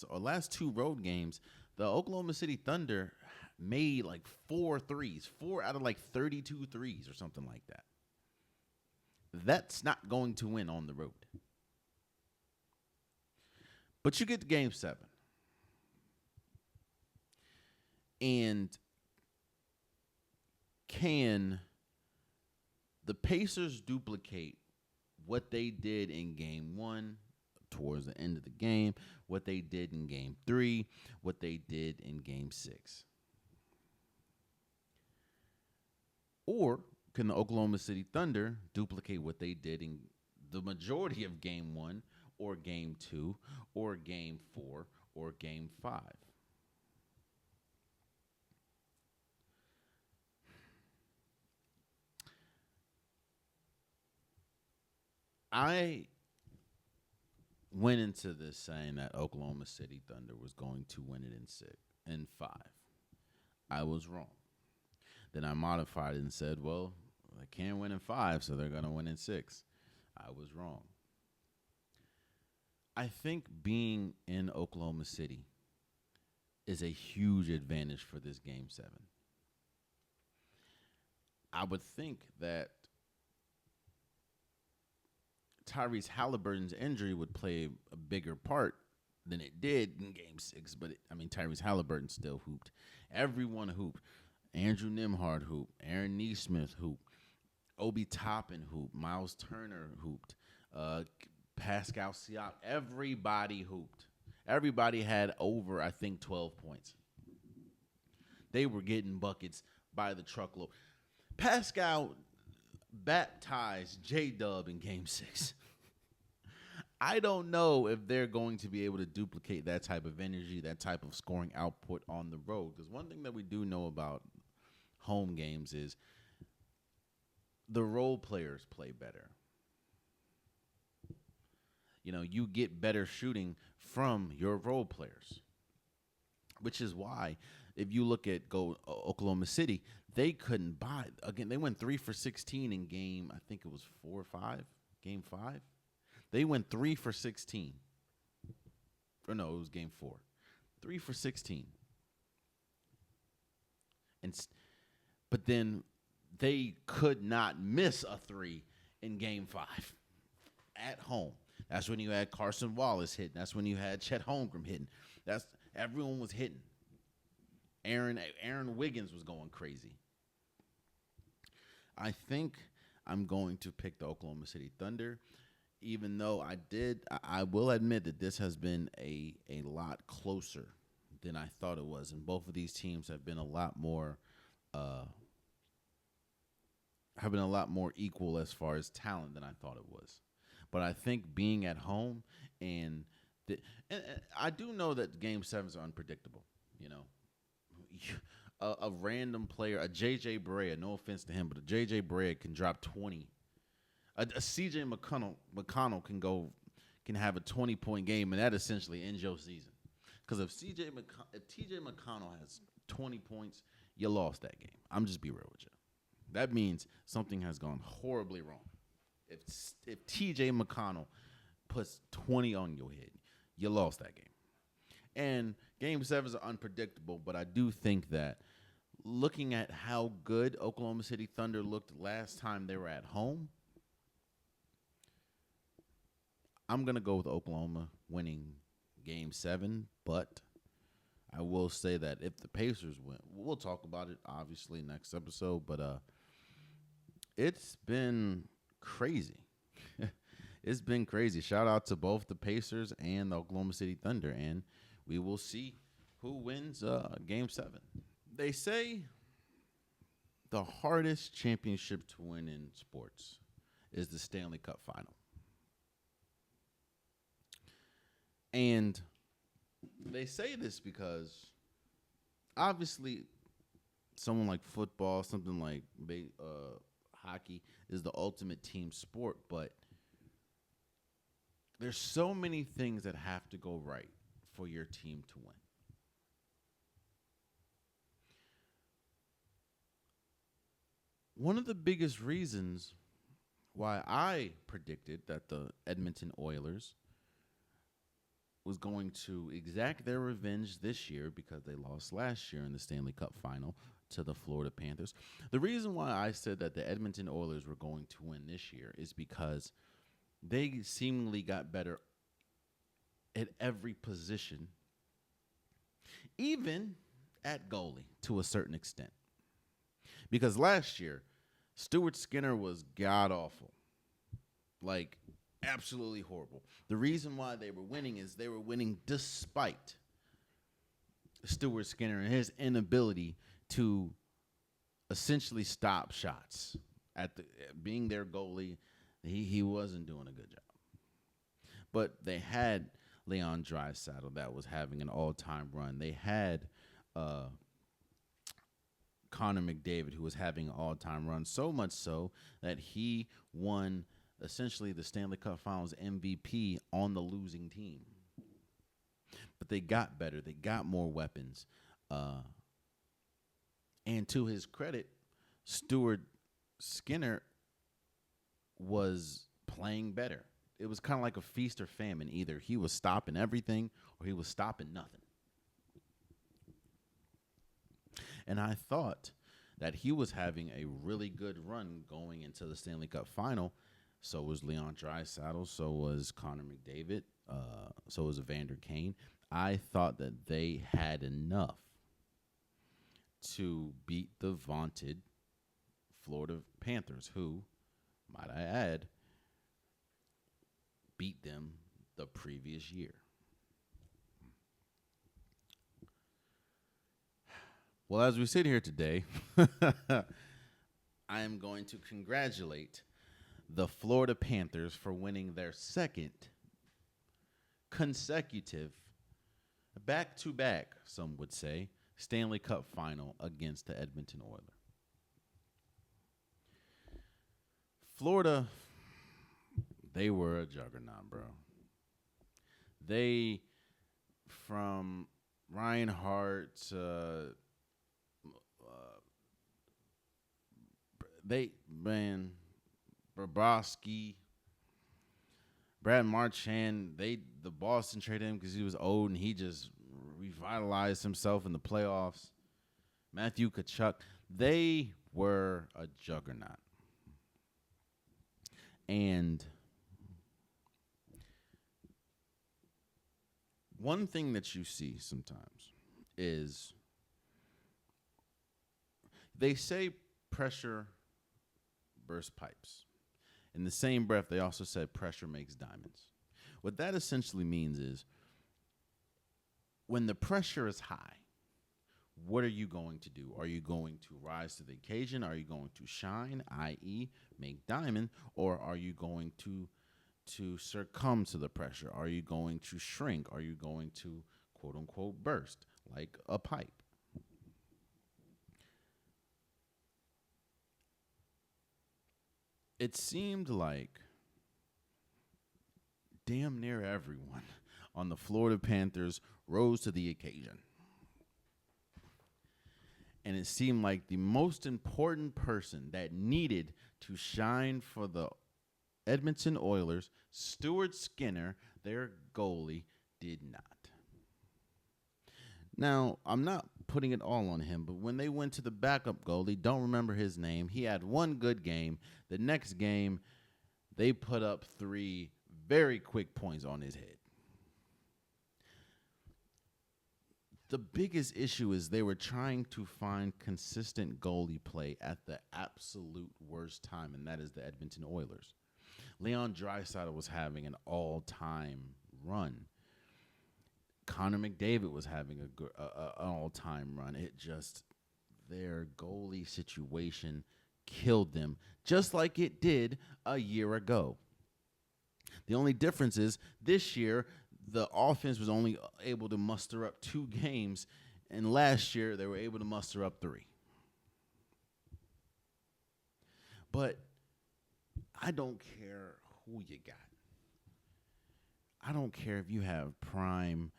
last two road games, the Oklahoma City Thunder made like 4 threes, 4 out of like 32 threes or something like that. That's not going to win on the road. But you get to game 7. And can the Pacers duplicate what they did in game 1 towards the end of the game, what they did in game 3, what they did in game 6? Or can the Oklahoma City Thunder duplicate what they did in the majority of game 1 or game 2 or game 4 or game 5? I went into this saying that Oklahoma City Thunder was going to win it in 5. I was wrong. Then I modified it and said, well, they can't win in 5, so they're going to win in 6. I was wrong. I think being in Oklahoma City is a huge advantage for this Game 7. I would think that Tyrese Halliburton's injury would play a bigger part than it did in Game 6. But, Tyrese Halliburton still hooped. Everyone hooped. Andrew Nembhard hooped. Aaron Nesmith hooped. Obi Toppin hooped. Miles Turner hooped. Pascal Siakam. Everybody hooped. Everybody had over, 12 points. They were getting buckets by the truckload. Pascal baptized J-Dub in Game 6. I don't know if they're going to be able to duplicate that type of energy, that type of scoring output on the road. Because one thing that we do know about home games is the role players play better. You get better shooting from your role players, which is why if you look at Oklahoma City, they couldn't buy. Again, they went 3 for 16 in game, I think it was 4 or 5, game 5. They went 3 for 16. Or no, it was game 4. 3 for 16. But then they could not miss a 3 in game 5 at home. That's when you had Carson Wallace hitting. That's when you had Chet Holmgren hitting. Everyone was hitting. Aaron Wiggins was going crazy. I think I'm going to pick the Oklahoma City Thunder, even though I will admit that this has been a lot closer than I thought it was. And both of these teams have been a lot more equal as far as talent than I thought it was. But I think being at home and I do know that Game 7s are unpredictable. A random player, a J.J. Barea, no offense to him, but a J.J. Barea can drop 20. A C.J. McConnell can have a 20-point game, and that essentially ends your season. Because if T.J. McConnell has 20 points, you lost that game. I'm just be real with you. That means something has gone horribly wrong. If T.J. McConnell puts 20 on your head, you lost that game. And Game 7s are unpredictable, but I do think that looking at how good Oklahoma City Thunder looked last time they were at home, I'm going to go with Oklahoma winning Game 7, but I will say that if the Pacers win, we'll talk about it, obviously, next episode, but it's been crazy. It's been crazy. Shout out to both the Pacers and the Oklahoma City Thunder, and we will see who wins Game 7. They say the hardest championship to win in sports is the Stanley Cup final. And they say this because, obviously, someone like football, something like hockey is the ultimate team sport, but there's so many things that have to go right for your team to win. One of the biggest reasons why I predicted that the Edmonton Oilers was going to exact their revenge this year because they lost last year in the Stanley Cup final to the Florida Panthers. The reason why I said that the Edmonton Oilers were going to win this year is because they seemingly got better at every position, even at goalie to a certain extent. Because last year, Stuart Skinner was god-awful. Like, absolutely horrible. The reason why they were winning is they were winning despite Stuart Skinner and his inability to essentially stop shots. Being their goalie, he wasn't doing a good job. But they had Leon Draisaitl that was having an all-time run. They had Connor McDavid, who was having an all-time run, so much so that he won essentially the Stanley Cup Finals MVP on the losing team. But they got better. They got more weapons. And to his credit, Stuart Skinner was playing better. It was kind of like a feast or famine. Either he was stopping everything or he was stopping nothing. And I thought that he was having a really good run going into the Stanley Cup final. So was Leon Draisaitl. So was Connor McDavid. So was Evander Kane. I thought that they had enough to beat the vaunted Florida Panthers, who, might I add, beat them the previous year. Well, as we sit here today, I am going to congratulate the Florida Panthers for winning their second consecutive, back-to-back, some would say, Stanley Cup final against the Edmonton Oilers. Florida, they were a juggernaut, bro. They, from Reinhardt to Bobrovsky, Brad Marchand, the Boston traded him because he was old and he just revitalized himself in the playoffs. Matthew Tkachuk, they were a juggernaut. And one thing that you see sometimes is they say pressure bursts pipes. In the same breath, they also said pressure makes diamonds. What that essentially means is when the pressure is high, what are you going to do? Are you going to rise to the occasion? Are you going to shine, i.e., make diamond? Or are you going to succumb to the pressure? Are you going to shrink? Are you going to, quote-unquote, burst like a pipe? It seemed like damn near everyone on the Florida Panthers rose to the occasion. And it seemed like the most important person that needed to shine for the Edmonton Oilers, Stuart Skinner, their goalie, did not. Now, I'm not putting it all on him, but when they went to the backup goalie, don't remember his name. He had one good game. The next game, they put up 3 very quick points on his head. The biggest issue is they were trying to find consistent goalie play at the absolute worst time, and that is the Edmonton Oilers. Leon Draisaitl was having an all-time run. Connor McDavid was having an all-time run. Their goalie situation killed them, just like it did a year ago. The only difference is this year, the offense was only able to muster up 2 games, and last year they were able to muster up 3. But I don't care who you got. I don't care if you have prime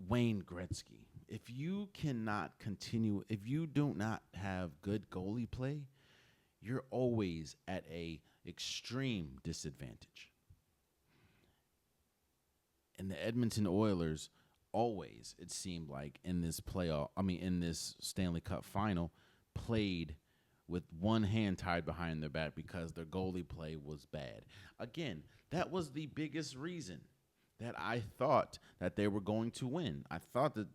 Wayne Gretzky. If you cannot continue, if you do not have good goalie play, you're always at a extreme disadvantage. And the Edmonton Oilers always, it seemed like, in this Stanley Cup final, played with one hand tied behind their back because their goalie play was bad. Again, that was the biggest reason that I thought that they were going to win. I thought that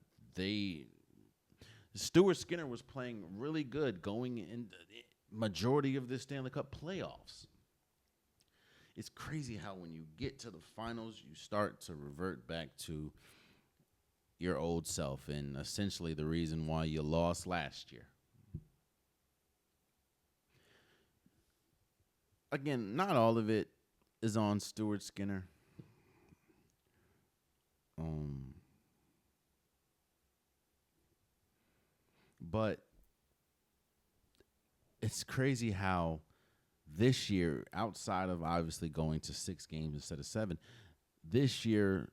Stuart Skinner was playing really good going in the majority of the Stanley Cup playoffs. It's crazy how when you get to the finals, you start to revert back to your old self and essentially the reason why you lost last year. Again, not all of it is on Stuart Skinner. But it's crazy how this year, outside of obviously going to 6 games instead of 7, this year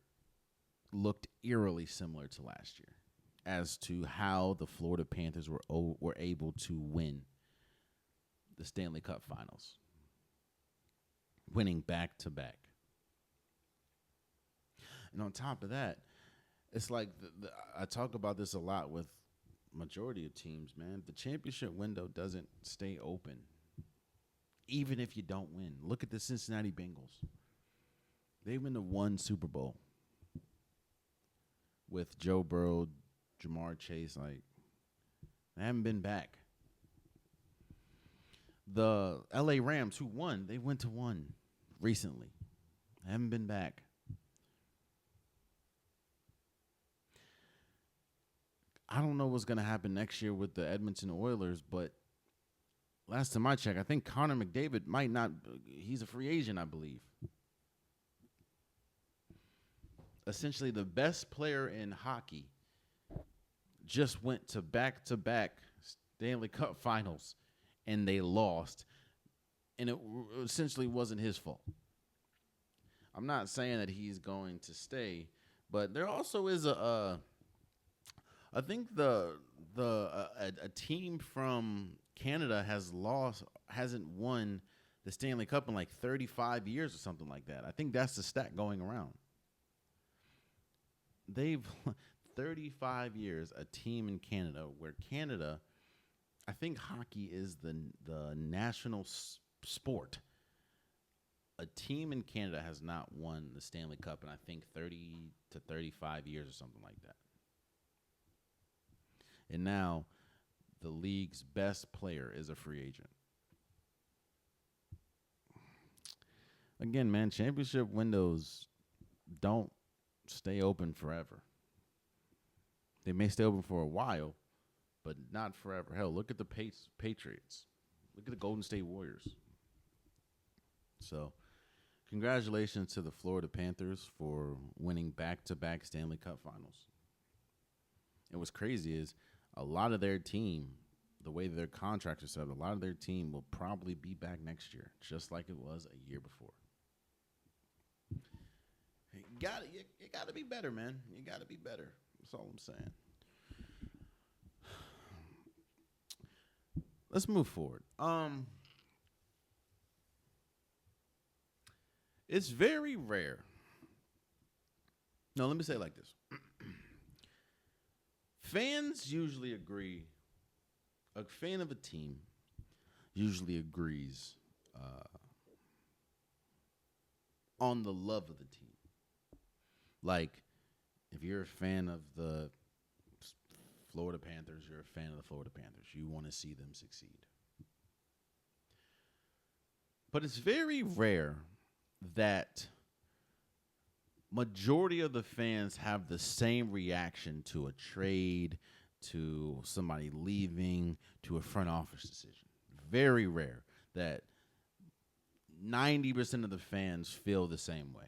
looked eerily similar to last year as to how the Florida Panthers were able to win the Stanley Cup Finals, winning back-to-back. And on top of that, it's like I talk about this a lot with majority of teams, man. The championship window doesn't stay open, even if you don't win. Look at the Cincinnati Bengals. They've been to one Super Bowl with Joe Burrow, Jamar Chase. Like, they haven't been back. The L.A. Rams, who won, they went to one recently. They haven't been back. I don't know what's going to happen next year with the Edmonton Oilers, but last time I checked, I think Connor McDavid might not. He's a free agent, I believe. Essentially, the best player in hockey just went to back-to-back Stanley Cup finals, and they lost, and it essentially wasn't his fault. I'm not saying that he's going to stay, but there also is I think a team from Canada hasn't won the Stanley Cup in like 35 years or something like that. I think that's the stat going around. They've 35 years, a team in Canada, where Canada, I think hockey is the national sport. A team in Canada has not won the Stanley Cup in, I think, 30 to 35 years or something like that. And now the league's best player is a free agent. Again, man, championship windows don't stay open forever. They may stay open for a while, but not forever. Hell, look at the Patriots. Look at the Golden State Warriors. So, congratulations to the Florida Panthers for winning back-to-back Stanley Cup finals. And what's crazy is a lot of their team, the way their contracts are set up, a lot of their team will probably be back next year, just like it was a year before. You got to be better, man. You got to be better. That's all I'm saying. Let's move forward. It's very rare. No, let me say it like this. Fans usually agree. A fan of a team usually agrees on the love of the team. Like, if you're a fan of the Florida Panthers, you're a fan of the Florida Panthers. You want to see them succeed. But it's very rare that majority of the fans have the same reaction to a trade, to somebody leaving, to a front office decision. Very rare that 90% of the fans feel the same way.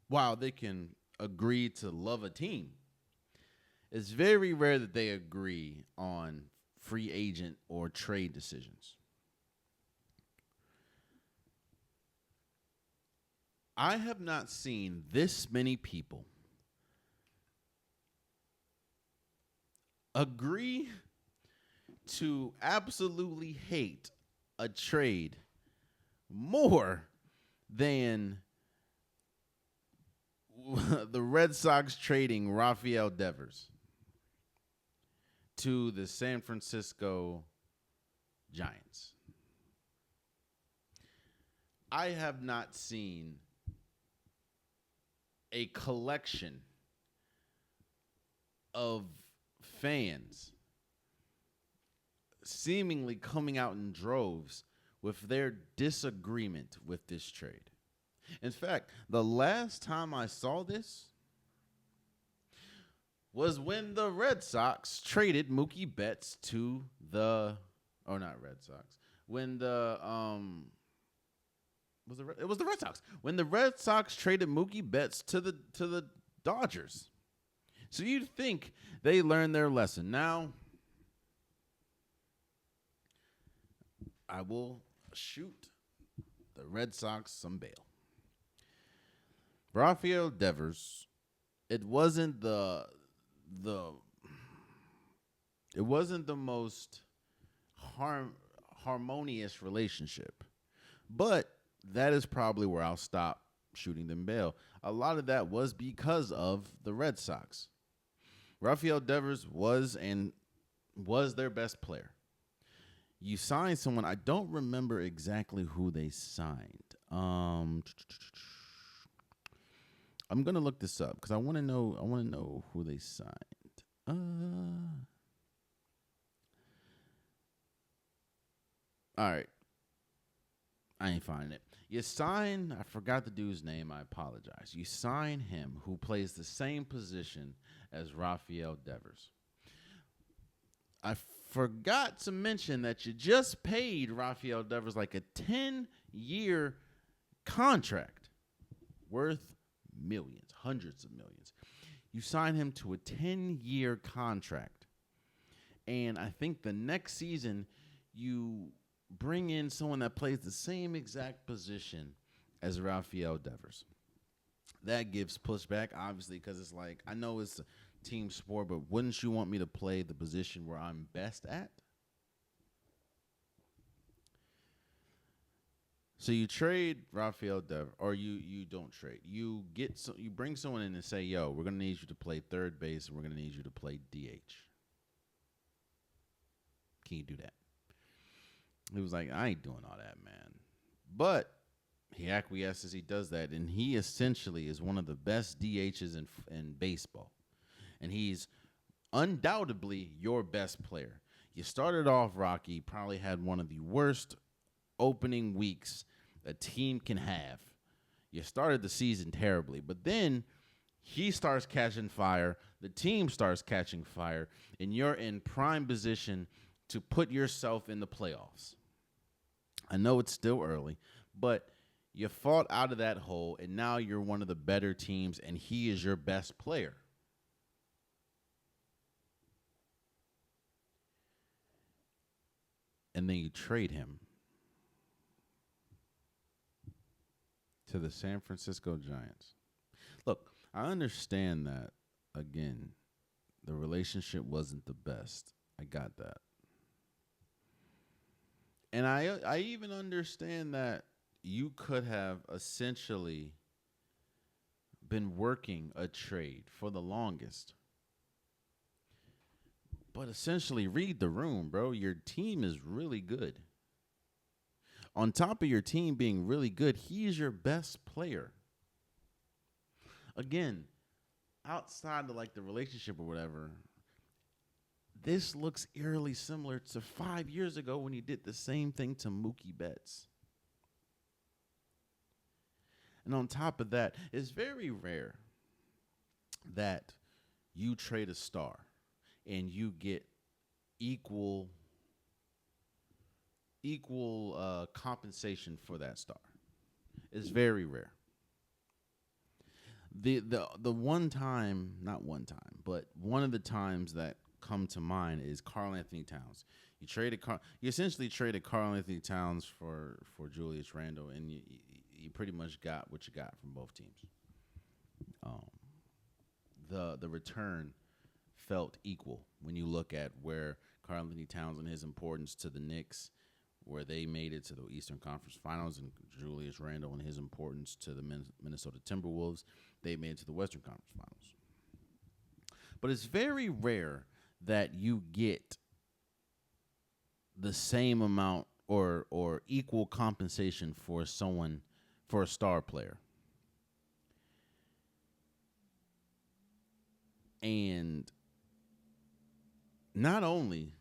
While they can agree to love a team, it's very rare that they agree on free agent or trade decisions. I have not seen this many people agree to absolutely hate a trade more than the Red Sox trading Rafael Devers to the San Francisco Giants. I have not seen a collection of fans seemingly coming out in droves with their disagreement with this trade. In fact, the last time I saw this was when the Red Sox traded Mookie Betts to the, oh, not Red Sox. When the it was the Red Sox. When the Red Sox traded Mookie Betts to the Dodgers. So you'd think they learned their lesson. Now, I will shoot the Red Sox some bail. Rafael Devers, it wasn't the most harmonious relationship, but that is probably where I'll stop shooting them bail. A lot of that was because of the Red Sox. Rafael Devers was their best player. You signed someone, I don't remember exactly who they signed. I'm gonna look this up because I want to know who they signed. All right, I ain't finding it. You sign, I forgot the dude's name. I apologize. You sign him, who plays the same position as Rafael Devers. I forgot to mention that you just paid Rafael Devers like a 10-year contract worth millions, hundreds of millions. You sign him to a 10-year contract. And I think the next season you bring in someone that plays the same exact position as Rafael Devers. That gives pushback, obviously, because it's like, I know it's a team sport, but wouldn't you want me to play the position where I'm best at? So you trade Rafael Devers, or you don't trade. You bring someone in and say, yo, we're going to need you to play third base, and we're going to need you to play DH. Can you do that? He was like, I ain't doing all that, man. But he acquiesces, he does that, and he essentially is one of the best DHs in baseball. And he's undoubtedly your best player. You started off rocky, probably had one of the worst opening weeks a team can have. You started the season terribly, but then he starts catching fire, the team starts catching fire, and you're in prime position to put yourself in the playoffs. I know it's still early, but you fought out of that hole, and now you're one of the better teams, and he is your best player. And then you trade him to the San Francisco Giants. Look, I understand that, again, the relationship wasn't the best. I got that. And I even understand that you could have essentially been working a trade for the longest. But essentially, read the room, bro. Your team is really good. On top of your team being really good, he's your best player. Again, outside of like the relationship or whatever, this looks eerily similar to 5 years ago when he did the same thing to Mookie Betts. And on top of that, it's very rare that you trade a star and you get equal compensation for that star. It's very rare. The one time, not one time, but one of the times that come to mind is Karl Anthony Towns. You essentially traded Karl Anthony Towns for Julius Randle, and you pretty much got what you got from both teams. Um, the return felt equal when you look at where Karl Anthony Towns and his importance to the Knicks, where they made it to the Eastern Conference Finals, and Julius Randle and his importance to the Minnesota Timberwolves, they made it to the Western Conference Finals. But it's very rare that you get the same amount or equal compensation for a star player. And not only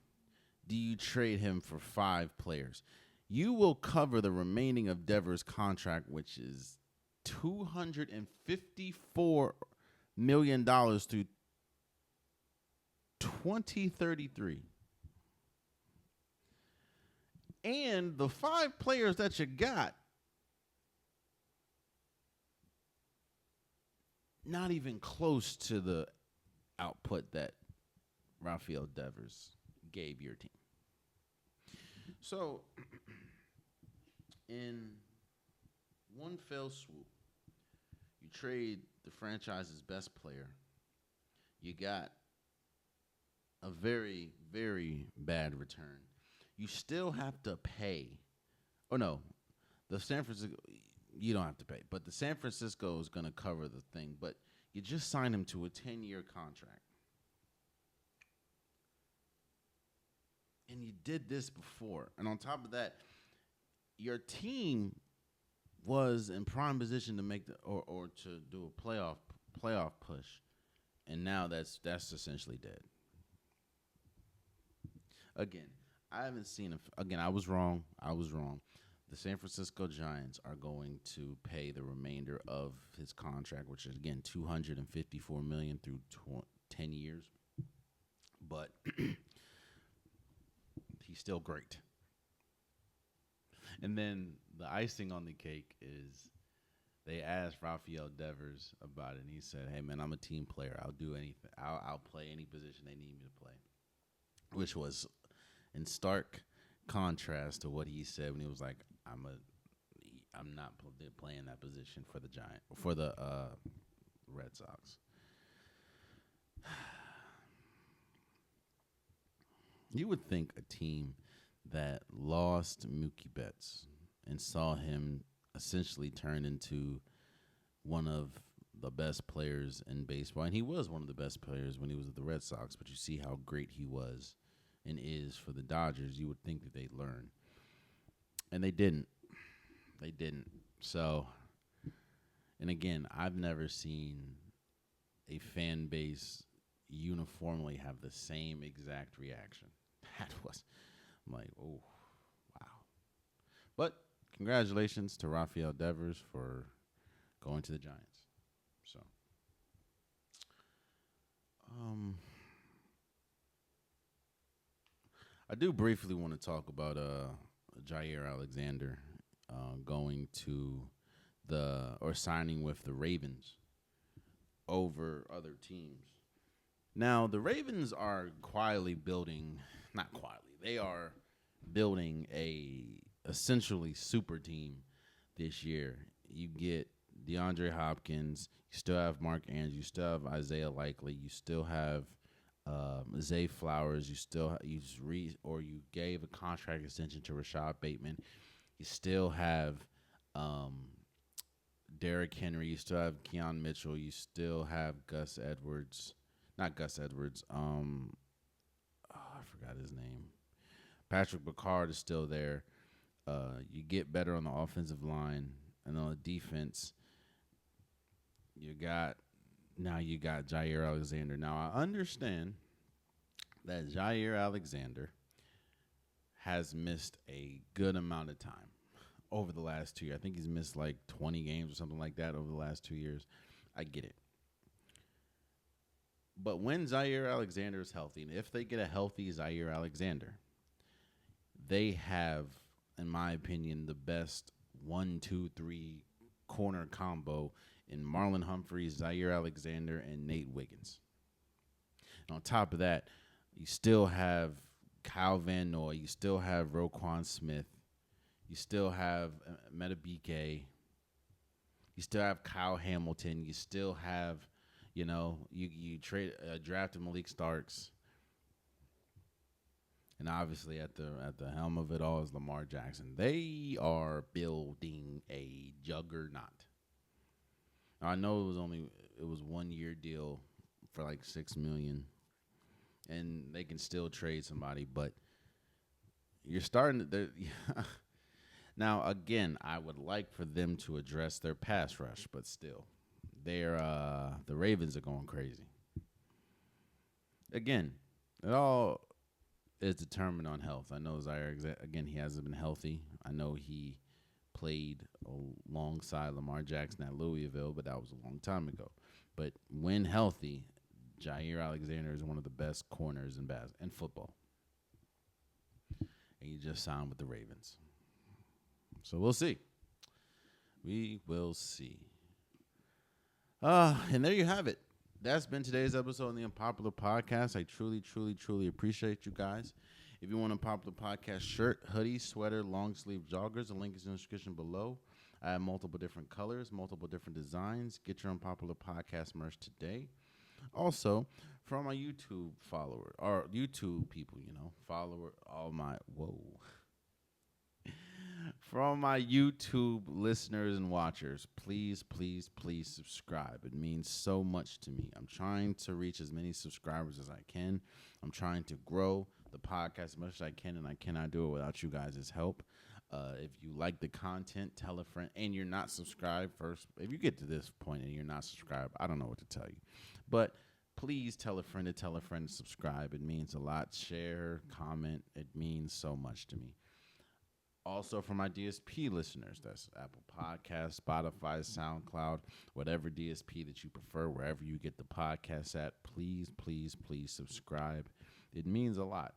do you trade him for 5 players, you will cover the remaining of Devers' contract, which is $254 million through 2033. And the 5 players that you got, not even close to the output that Rafael Devers gave your team. So, in one fell swoop, you trade the franchise's best player. You got a very, very bad return. You still have to pay. Oh, no. The San Francisco, you don't have to pay. But the San Francisco is going to cover the thing. But you just signed him to a 10-year contract. And you did this before. And on top of that, your team was in prime position to make or to do a playoff push. And now that's essentially dead. Again, I haven't seen again, I was wrong. The San Francisco Giants are going to pay the remainder of his contract, which is again $254 million through 10 years. But he's still great. And then the icing on the cake is they asked Rafael Devers about it, and he said, "Hey man, I'm a team player. I'll do anything. I'll play any position they need me to play," which was in stark contrast to what he said when he was like, "I'm not playing that position for the Red Sox." You would think a team that lost Mookie Betts and saw him essentially turn into one of the best players in baseball, and he was one of the best players when he was with the Red Sox, but you see how great he was and is for the Dodgers, you would think that they'd learn. And they didn't. They didn't. So, and again, I've never seen a fan base uniformly have the same exact reaction. I'm like, oh, wow. But congratulations to Rafael Devers for going to the Giants. So, I do briefly want to talk about Jaire Alexander going to signing with the Ravens over other teams. Now, the Ravens are they are building a essentially super team this year. You get DeAndre Hopkins, you still have Mark Andrews, you still have Isaiah Likely, you still have Zay Flowers, you gave a contract extension to Rashad Bateman. You still have Derrick Henry, you still have Keon Mitchell, you still have I forgot his name. Patrick Bacard is still there. You get better on the offensive line, and on the defense, you got Jaire Alexander. Now, I understand that Jaire Alexander has missed a good amount of time over the last 2 years. I think he's missed like 20 games or something like that over the last 2 years. I get it. But when Jaire Alexander is healthy, and if they get a healthy Jaire Alexander, they have, in my opinion, the best 1, 2, 3 corner combo in Marlon Humphreys, Jaire Alexander, and Nate Wiggins. And on top of that, You still have Kyle Van Noy. You still have Roquan Smith. You still have Metabike. You still have Kyle Hamilton. You still have, you drafted Malik Starks. And obviously at the helm of it all is Lamar Jackson. They are building a juggernaut. Now, I know it was 1 year deal for like $6 million, and they can still trade somebody, but you're starting to. Now again, I would like for them to address their pass rush, but still, the Ravens are going crazy. Again, it all is determined on health. I know Jaire, again, he hasn't been healthy. I know he played alongside Lamar Jackson at Louisville, but that was a long time ago. But when healthy, Jaire Alexander is one of the best corners in football. And he just signed with the Ravens. So we'll see. We will see. And there you have it. That's been today's episode of the Unpopular Podcast. I truly, truly, truly appreciate you guys. If you want a Unpopular Podcast shirt, hoodie, sweater, long sleeve joggers, the link is in the description below. I have multiple different colors, multiple different designs. Get your Unpopular Podcast merch today. Also, for all my YouTube followers, or YouTube people, for all my YouTube listeners and watchers, please, please, please subscribe. It means so much to me. I'm trying to reach as many subscribers as I can. I'm trying to grow the podcast as much as I can, and I cannot do it without you guys' help. If you like the content, tell a friend, and you're not subscribed first. If you get to this point and you're not subscribed, I don't know what to tell you. But please tell a friend to subscribe. It means a lot. Share, comment. It means so much to me. Also, for my DSP listeners, that's Apple Podcasts, Spotify, SoundCloud, whatever DSP that you prefer, wherever you get the podcast at, please, please, please subscribe. It means a lot.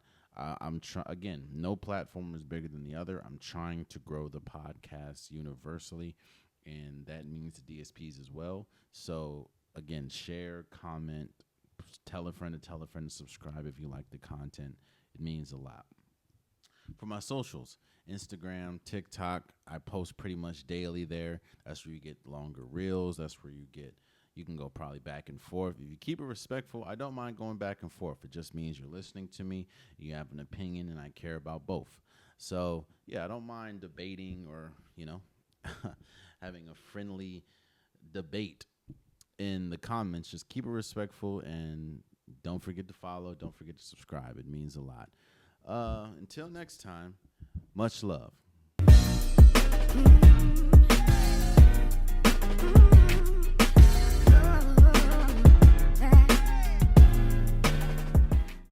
Again, no platform is bigger than the other. I'm trying to grow the podcast universally, and that means the DSPs as well. So, again, share, comment, tell a friend to subscribe if you like the content. It means a lot. For my socials, Instagram, TikTok, I post pretty much daily there. That's where you get longer reels. That's where you can go probably back and forth. If you keep it respectful, I don't mind going back and forth. It just means you're listening to me, you have an opinion, and I care about both. So, yeah, I don't mind debating or, having a friendly debate in the comments. Just keep it respectful, and don't forget to follow. Don't forget to subscribe. It means a lot. Until next time, much love.